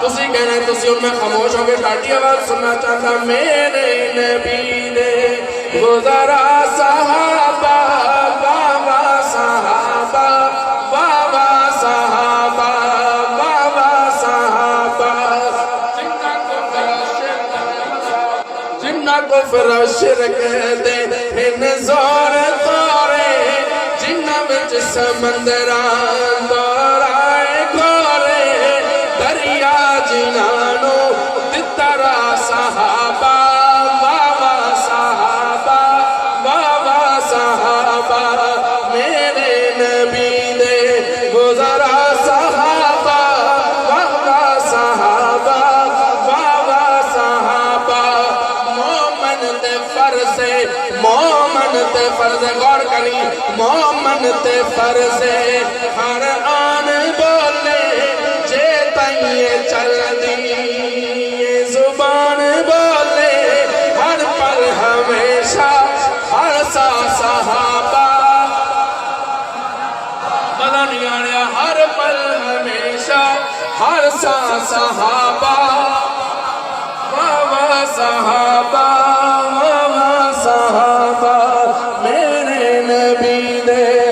تسی کہنا تسی ان میں خاموش ہو کے ساٹھی آواز سننا چاہتا میرے نبی نے گزارا صحابہ بابا صحابہ بابا صحابہ بابا صحابہ جنہ کو فرش رکھ دے ان زور دورے جنہ بچ سمندران دورائے گورے دریا جنانو دترا صحابہ بابا صحابہ بابا صحابہ میرے نبی نے گزارا صحابہ بابا صحابہ بابا صحابہ مومن تے فرض غور کری مومن تے فرض ہر آن بولے جے تائیے چل دی زبان بولے ہر پل ہمیشہ ہر سا صحابہ پتہ نہیں آ رہا ہر پل ہمیشہ ہر سا صحابہ بابا صحابہ